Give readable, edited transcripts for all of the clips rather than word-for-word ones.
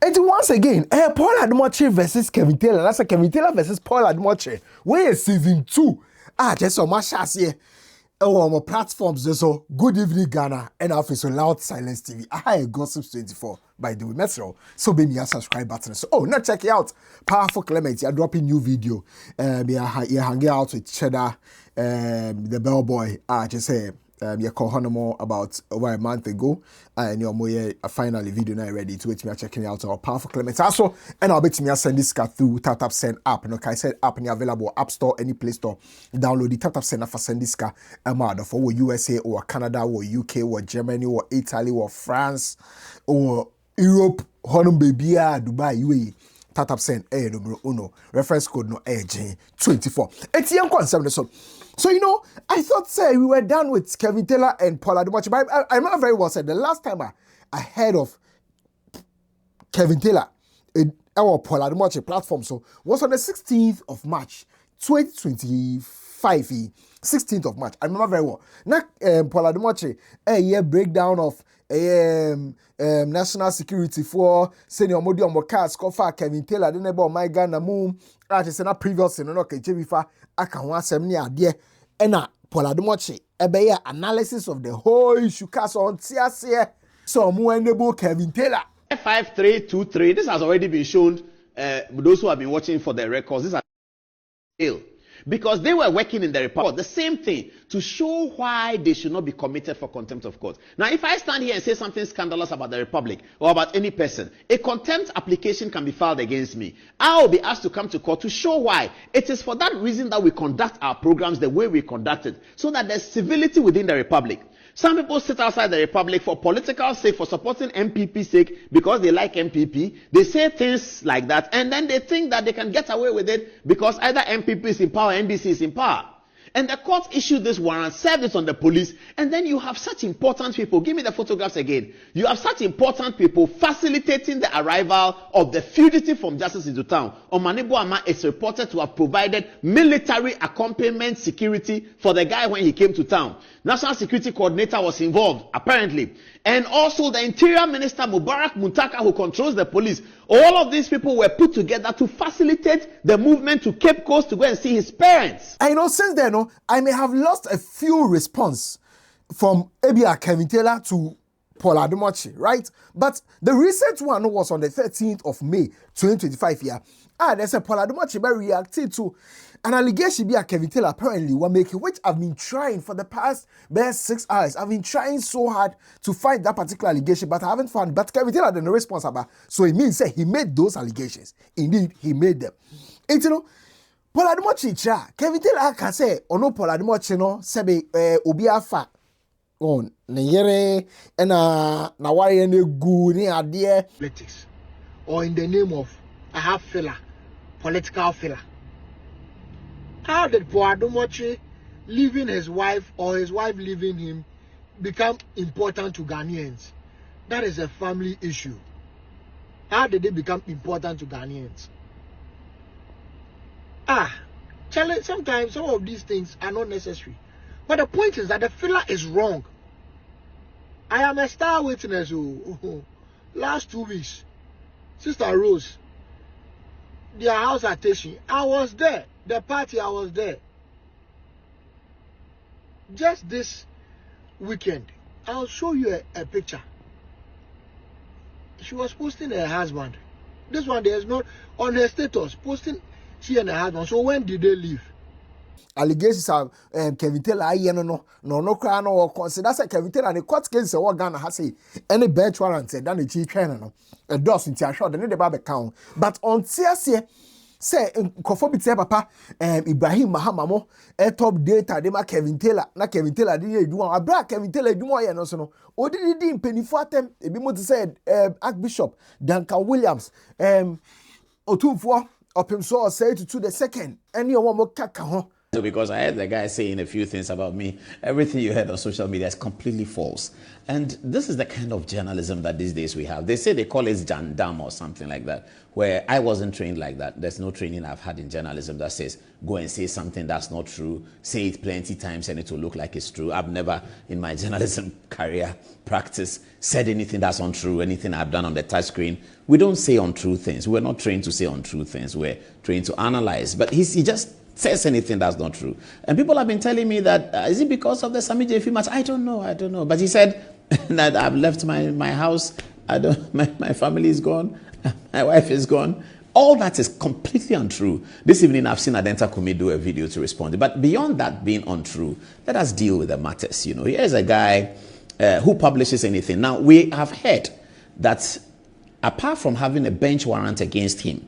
And once again, Paul Adom-Otchere versus Kevin Taylor. That's a Kevin Taylor versus Paul Adom-Otchere. Where is season 2? Just so much as here. On my platforms, so Good Evening Ghana and also Loud Silence TV. I Gossips 24 by the way, Metro. So be me a subscribe button. So now check it out. Powerful Clement, you're dropping new video. You're hanging out with Cheddar, the bellboy. Just say. You call more about over a month ago, and you're more finally video now ready to wait me checking out our Powerful Clement. Also, and I'll bet me send this car through tap send app. No, I said app available App Store, any Play Store. Download the tap send for send this car. For USA or Canada or UK or Germany or Italy or France or Europe, Honum baby, Dubai, UAE. Tap send number uno reference code no 24. It's young concept so I thought say we were done with Kevin Taylor and Paul Adom-Otchere, but I remember very well said the last time I heard of Kevin Taylor our Paul Adom-Otchere platform so was on the 16th of March 2025. 16th of March. I remember very well. Now Paul Adom-Otchere a breakdown of national security for senior modi on cars cover Kevin Taylor the neighbor my Ghana moon artist na previous no kejebifa aka ho asem ne ade na Paul Adom-Otchere ebe analysis of the whole issue cast on tiase so mo enable Kevin Taylor 5323. This has already been shown. Those who have been watching for the records, this is because they were working in the report, the same thing, to show why they should not be committed for contempt of court. Now, if I stand here and say something scandalous about the Republic or about any person, a contempt application can be filed against me. I will be asked to come to court to show why. It is for that reason that we conduct our programs the way we conduct it, so that there's civility within the Republic. Some people sit outside the Republic for political sake, for supporting MPP sake, because they like MPP. They say things like that, and then they think that they can get away with it because either MPP is in power or NDC is in power. And the court issued this warrant, served it on the police, and then you have such important people. Give me the photographs again. You have such important people facilitating the arrival of the fugitive from justice into town. Omanebo Ama is reported to have provided military accompaniment security for the guy when he came to town. National Security Coordinator was involved, apparently. And also the Interior Minister Mubarak Muntaka, who controls the police. All of these people were put together to facilitate the movement to Cape Coast to go and see his parents. I know since then, I may have lost a few response from ABR Kevin Taylor to Paul Adom-Otchere, right? But the recent one was on the 13th of May 2025 here. There's a Paul Adom-Otchere reacted to an allegation by Kevin Taylor apparently were making, which I've been trying for the past 6 hours. I've been trying so hard to find that particular allegation, but I haven't found. But Kevin Taylor didn't respond about. So it means that he made those allegations. Indeed, he made them. And Paul Adom-Otchere, Kevin Taylor can say, no Paul Adom-Otchere no sebe obi afa on ne yere na wari ne gu ni ade politics or in the name of I have filler, political filler. How did Paul Adom-Otchere leaving his wife or his wife leaving him become important to Ghanaians? That is a family issue. How did they become important to Ghanaians? Sometimes some of these things are not necessary. But the point is that the filler is wrong. I am a star witness. Last 2 weeks, Sister Rose, their house at Teshi, I was there. The party, I was there. Just this weekend, I'll show you a picture. She was posting her husband. This one, there's not on her status, posting she and her husband. So when did they leave? Allegations of Kevin Taylor, no crown or consider Kevin Taylor and the court case of Ghana has say any bench warrant said, done a cheap trainer, a dozen tear shot, and the Bible count. But on CSA, say, Kofobit Papa, Ibrahim Mahamamo, a top data, they Kevin Taylor, not Kevin Taylor, didn't do a black Kevin Taylor, do more, and also, or did he didn't penny for them? A bit more said, Archbishop, Duncan Williams, Otumfo, up him so say to the second, any one more kaka. because I heard the guy saying a few things about me. Everything you heard on social media is completely false. And this is the kind of journalism that these days we have. They say they call it jandam or something like that, where I wasn't trained like that. There's no training I've had in journalism that says, go and say something that's not true, say it plenty times and it will look like it's true. I've never, in my journalism career practice, said anything that's untrue, anything I've done on the touch screen. We don't say untrue things. We're not trained to say untrue things. We're trained to analyze. But he just says anything that's not true. And people have been telling me that, is it because of the Sammy JF match? I don't know. But he said that I've left my house. My family is gone. My wife is gone. All that is completely untrue. This evening, I've seen Adenta Kumi do a video to respond. But beyond that being untrue, let us deal with the matters. You know, here's a guy who publishes anything. Now, we have heard that apart from having a bench warrant against him,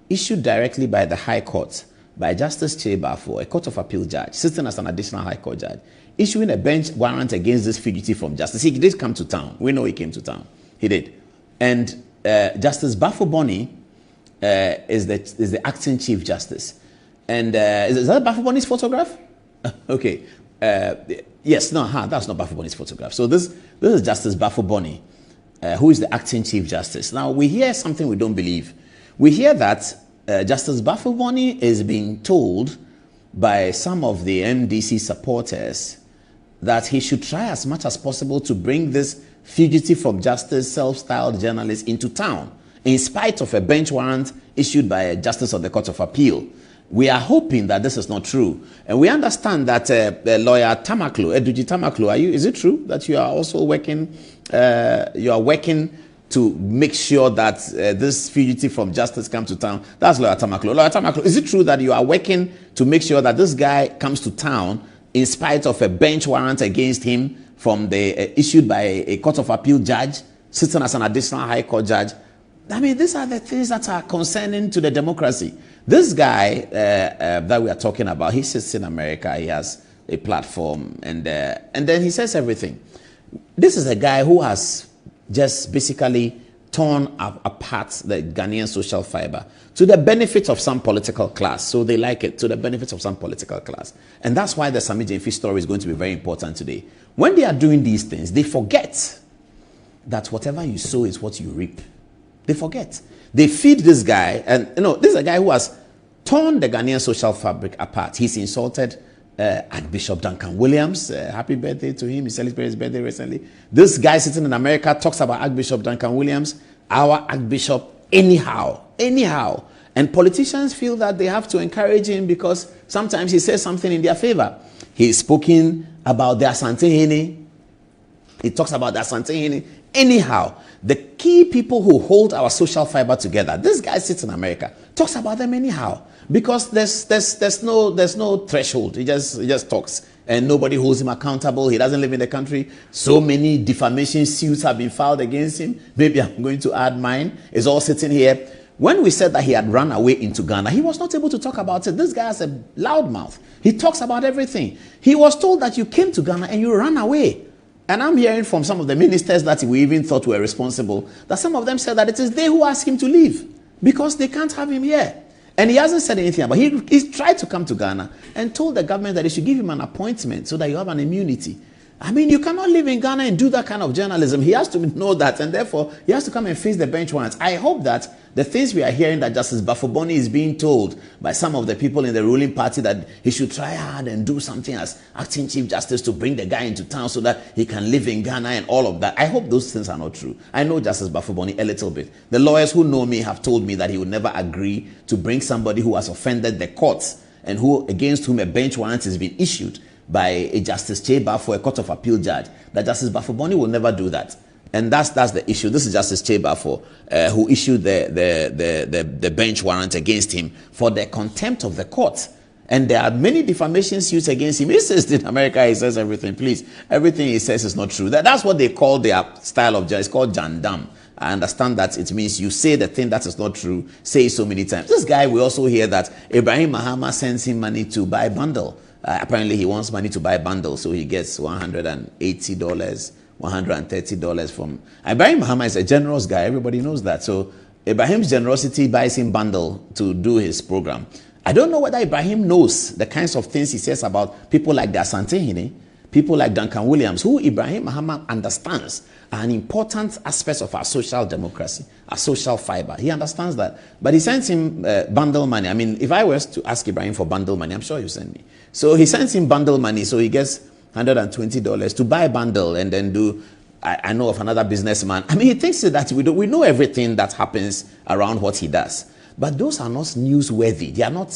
issued directly by the High Court, by Justice Chebafo, a Court of Appeal judge, sitting as an additional High Court judge, issuing a bench warrant against this fugitive from justice. He did come to town. We know he came to town. He did. And Justice Bafo-Boni is the acting Chief Justice. And is that Bafo-Boni's photograph? Okay. Yes, no, that's not Bafo-Boni's photograph. So this is Justice Bafo-Boni, who is the acting Chief Justice. Now, we hear something we don't believe. We hear that Justice Bafo-Boni is being told by some of the MDC supporters that he should try as much as possible to bring this fugitive from justice, self-styled journalist into town, in spite of a bench warrant issued by a justice of the Court of Appeal. We are hoping that this is not true. And we understand that lawyer Tamaklo, Eduji Tamaklo, is it true that you are also working, to make sure that this fugitive from justice comes to town? That's Lawyer Tamaklo. Lawyer Tamaklo, is it true that you are working to make sure that this guy comes to town in spite of a bench warrant against him from the issued by a Court of Appeal judge, sitting as an additional High Court judge? I mean, these are the things that are concerning to the democracy. This guy that we are talking about, he sits in America. He has a platform, and then he says everything. This is a guy who has just basically torn apart the Ghanaian social fiber to the benefit of some political class. So they like it, to the benefit of some political class. And that's why the Sammy Jemfi story is going to be very important today. When they are doing these things, they forget that whatever you sow is what you reap. They forget. They feed this guy, and this is a guy who has torn the Ghanaian social fabric apart. He's insulted Archbishop Duncan Williams. Happy birthday to him. He celebrated his birthday recently. This guy sitting in America talks about Archbishop Duncan Williams, our Archbishop, anyhow. And politicians feel that they have to encourage him because sometimes he says something in their favor. He's spoken about the Asante Hene. He talks about the Asante Hene. Anyhow, the key people who hold our social fiber together, this guy sits in America, talks about them anyhow. Because there's no threshold. He just talks, and nobody holds him accountable. He doesn't live in the country. So many defamation suits have been filed against him. Maybe I'm going to add mine. It's all sitting here. When we said that he had run away into Ghana, he was not able to talk about it. This guy has a loud mouth. He talks about everything. He was told that you came to Ghana and you ran away. And I'm hearing from some of the ministers that we even thought were responsible, that some of them said that it is they who asked him to leave because they can't have him here. And he hasn't said anything about it. He's tried to come to Ghana and told the government that they should give him an appointment so that you have an immunity. I mean, you cannot live in Ghana and do that kind of journalism. He has to know that, and therefore, he has to come and face the bench warrants. I hope that the things we are hearing that Justice Bafo-Boni is being told by some of the people in the ruling party that he should try hard and do something as acting Chief Justice to bring the guy into town so that he can live in Ghana and all of that. I hope those things are not true. I know Justice Bafo-Boni a little bit. The lawyers who know me have told me that he would never agree to bring somebody who has offended the courts and against whom a bench warrant has been issued by a Justice Cheba for a Court of Appeal judge, that Justice Bafo-Boni will never do that. And that's the issue. This is Justice Cheba who issued the bench warrant against him for the contempt of the court. And there are many defamation suits against him. He says in America, he says everything. Please, everything he says is not true. That's what they call their style of judge. It's called jandam. I understand that it means you say the thing that is not true, say it so many times. This guy, we also hear that Ibrahim Mahama sends him money to buy a bundle. Apparently, he wants money to buy a bundle, so he gets $180, $130 from... Ibrahim Mahama is a generous guy. Everybody knows that. So Ibrahim's generosity buys him bundle to do his program. I don't know whether Ibrahim knows the kinds of things he says about people like the Asante-Hene, people like Duncan Williams, who Ibrahim Mahama understands are an important aspect of our social democracy, our social fiber. He understands that. But he sends him bundle money. I mean, if I was to ask Ibrahim for bundle money, I'm sure you send me. So he sends him bundle money, so he gets $120 to buy a bundle and then do, I know of another businessman. I mean, he thinks that we know everything that happens around what he does. But those are not newsworthy. They are not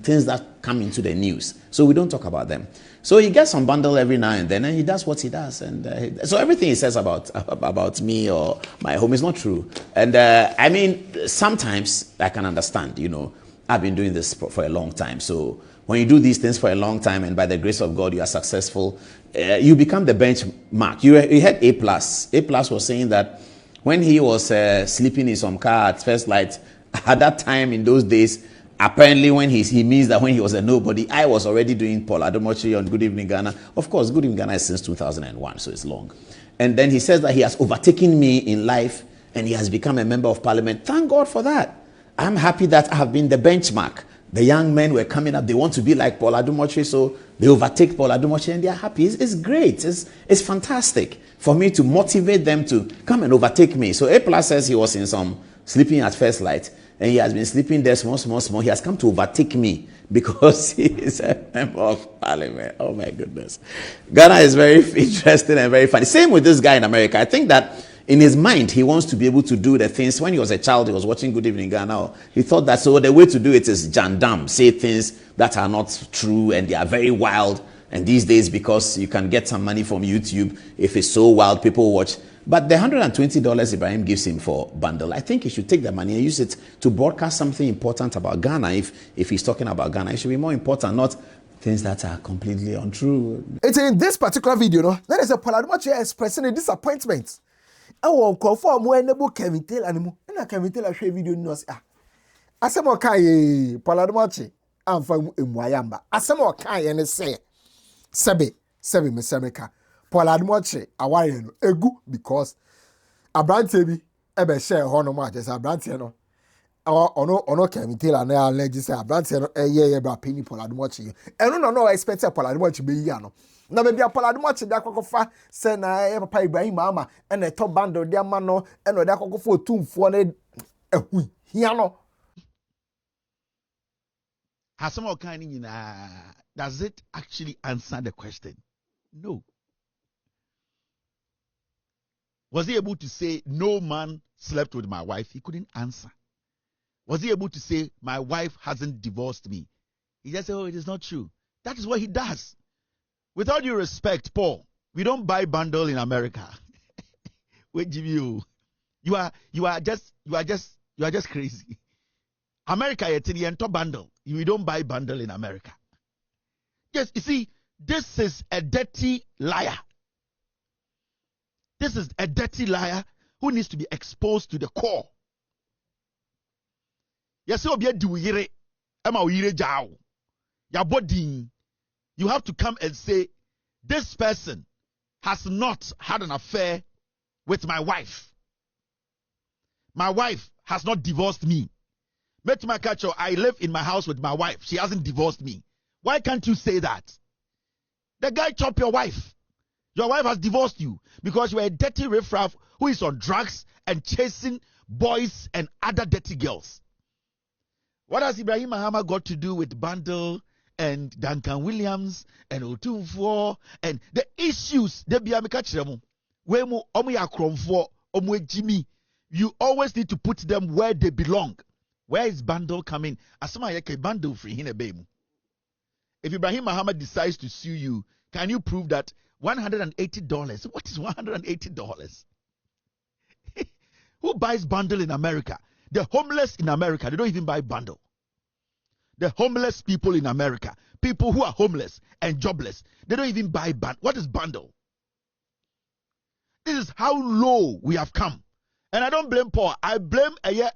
things that come into the news. So we don't talk about them. So he gets some bundle every now and then, and he does what he does. And so everything he says about me or my home is not true. And I mean, sometimes I can understand, you know, I've been doing this for a long time. So when you do these things for a long time and by the grace of God you are successful, you become the benchmark. You had A+. A+ was saying that when he was sleeping in some car at first light, at that time in those days, apparently when he means that when he was a nobody, I was already doing Paul Adom-Otchere on Good Evening Ghana. Of course, Good Evening Ghana is since 2001, so it's long. And then he says that he has overtaken me in life and he has become a member of parliament. Thank God for that. I'm happy that I have been the benchmark. The young men were coming up, they want to be like Paul Adom-Otchere, so they overtake Paul Adom-Otchere and they're happy. It's great. It's fantastic for me to motivate them to come and overtake me. So A+ says he was in some sleeping at first light. And he has been sleeping there small. He has come to overtake me because he is a member of parliament. Oh my goodness. Ghana is very interesting and very funny. Same with this guy in America. I think that in his mind, he wants to be able to do the things. When he was a child, he was watching Good Evening Ghana. He thought that so the way to do it is jandam, say things that are not true and they are very wild. And these days, because you can get some money from YouTube, if it's so wild, people watch. But the $120 Ibrahim gives him for bundle, I think he should take the money and use it to broadcast something important about Ghana. If he's talking about Ghana, it should be more important, not things that are completely untrue. It's in this particular video, no, there is a Paul Adom-Otchere expressing a disappointment. I won't call for more enable Kevin Taylor anymore. And I Kevin Taylor share video news. Asemo kai Paul Adom-Otchere and from Mwayamba. Asemo kai and say Sebe Mesemeka. Paul Adom-Otchere aware no egu because abrante bi ebe share ho no ma just abrante no ono Kevin Taylor na allege say abrante no ye bra penny Paul Adom-Otchere eno no expect Paul Adom-Otchere be yi ano na be bia Paul Adom-Otchere da kokofa say na ye papa Ibrahim ama ena to bando de ama no ena da kokofa otumfo na ehu hia no Hasamo kan ni nyina. Does it actually answer the question? No. Was he able to say, no man slept with my wife? He couldn't answer. Was he able to say, my wife hasn't divorced me? He just said, oh, it is not true. That is what he does. With all due respect, Paul, we don't buy bundle in America. Wait, you are just crazy. America, it's a bundle. We don't buy bundle in America. Yes, you see, this is a dirty liar. This is a dirty liar who needs to be exposed to the core. Yes, you have to come and say, this person has not had an affair with my wife. My wife has not divorced me. I live in my house with my wife. She hasn't divorced me. Why can't you say that? The guy chopped your wife. Your wife has divorced you because you are a dirty riffraff who is on drugs and chasing boys and other dirty girls. What has Ibrahim Mahama got to do with Bundle and Duncan Williams and Otumfuo and the issues? You always need to put them where they belong. Where is Bundle coming? Bundle free in a baby. If Ibrahim Mahama decides to sue you, can you prove that $180? What is $180? Who buys bundle in America? The homeless in America, they don't even buy bundle. The homeless people in America, people who are homeless and jobless, they don't even buy bundle. What is bundle? This is how low we have come. And I don't blame Paul. I blame a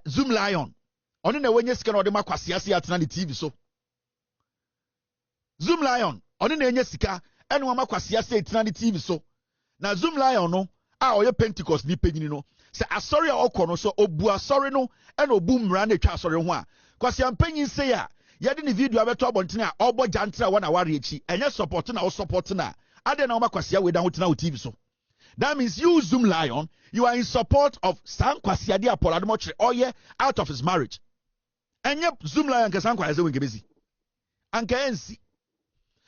Zoom Lion. Only the when you scan or the makwasiasi at the TV so. Zoom Lion. Only the nyesika and one makwasiasi at the TV so. Now Zoom Lion no. Oye Pentecost ni penyi no. Say asori a okono so obu asori no and obu mra na twa asori ho a Because you're paying say ya. You didn't video about Bontina, or Bojantra 1 hour reach, and you're supporting or supporting her. I don't know what without TV so. That means you, Zoom Lion, you are in support of San Kwasiadia Adom-Otchere, or yeah, out of his marriage. And yep, Zoom Lion can San Kwasiadia busy. And can see.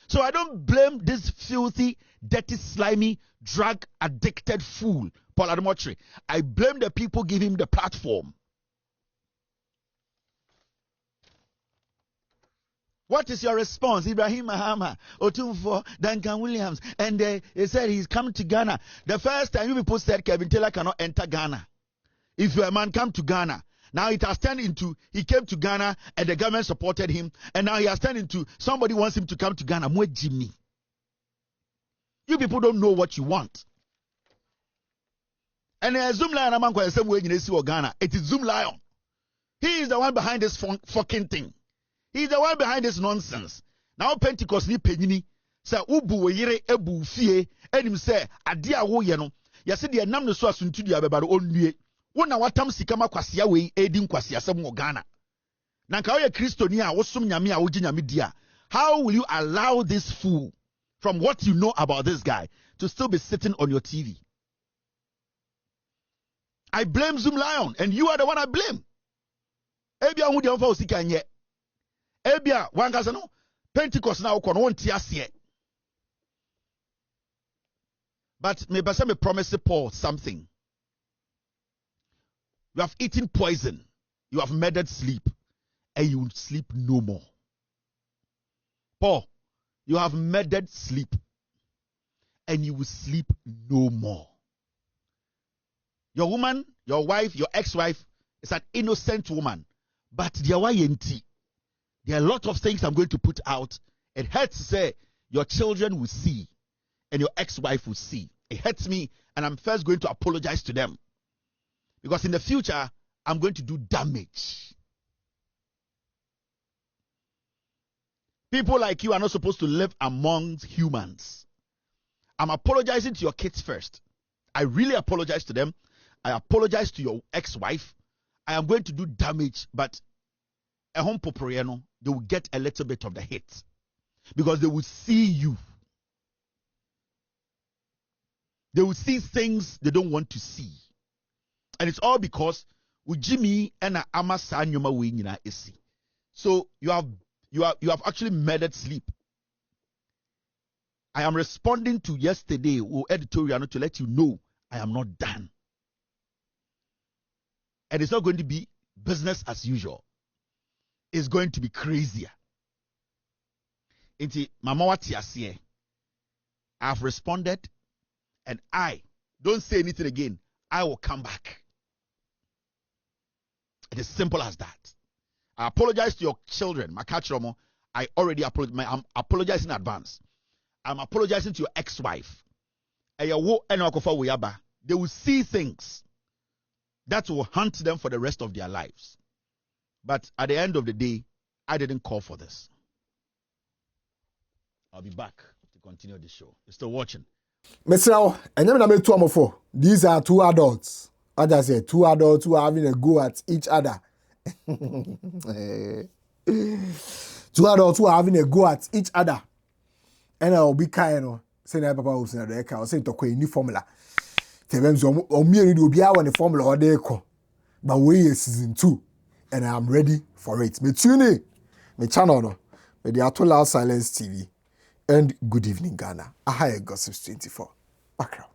So I don't blame this filthy, dirty, slimy, drug addicted fool, Adom-Otchere. I blame the people giving him the platform. What is your response? Ibrahim Mahama, Otumfo, Duncan Williams, and they said he's coming to Ghana. The first time you people said Kevin Taylor cannot enter Ghana. If you're a man, come to Ghana. Now it has turned into, he came to Ghana and the government supported him, and now he has turned into, somebody wants him to come to Ghana. Mwe Jimmy. You people don't know what you want. And Zoom Lion, I'm going to say, Ghana. It is Zoom Lion. He is the one behind this fucking thing. He's the one behind this nonsense. Now Pentecost ni penyini say ubu yere ebu fie enim say ade a wo ye no yese de nam no so asuntu dia bebare onue wo na watam sika makwasea we edi nkwasea sem wo Ghana na nka wo ye kristoni a wo som nyame a wo gi nyame dia. How will you allow this fool, from what you know about this guy, to still be sitting on your TV? I blame Zoom Lion, and you are the one I blame. Ebia hu de onfa osika nye. Ebia wangasa no Pentecost na ukon won tiasie. But me promise Paul something. You have eaten poison, you have murdered sleep, and you will sleep no more. Paul, you have murdered sleep, and you will sleep no more. Your woman, your wife, your ex-wife is an innocent woman, but there are a lot of things I'm going to put out. It hurts to say your children will see and your ex-wife will see. It hurts me, and I'm first going to apologize to them, because in the future I'm going to do damage. People like you are not supposed to live amongst humans. I'm apologizing to your kids first. I really apologize to them. I apologize to your ex-wife. I am going to do damage, but a home popriano, they will get a little bit of the hit, because they will see you. They will see things they don't want to see. And it's all because with Jimmy and Amasa Nyoma Winina Isi. So you have actually murdered sleep. I am responding to yesterday editorial to let you know I am not done. And it's not going to be business as usual. It's going to be crazier. Inti Mama Watiasie, I've responded, and I don't say anything again. I will come back. It is simple as that. I apologize to your children, Makachiromo. I already apologize. I'm apologizing in advance. I'm apologizing to your ex-wife. They will see things that will haunt them for the rest of their lives. But at the end of the day, I didn't call for this. I'll be back to continue the show. You're still watching. These are two adults. I just said 2 adults who are having a go at each other. 2 adults who are having a go at each other. And I'll be kind, saying that Papa was in the car, saying to any formula. Tell them so, or merely do be out the formula or they call. But we is season 2, and I'm ready for it. Me tune in, me channel, me the Atola Silence TV, and Good Evening Ghana. Ahaya Gossips 24. Magraheb.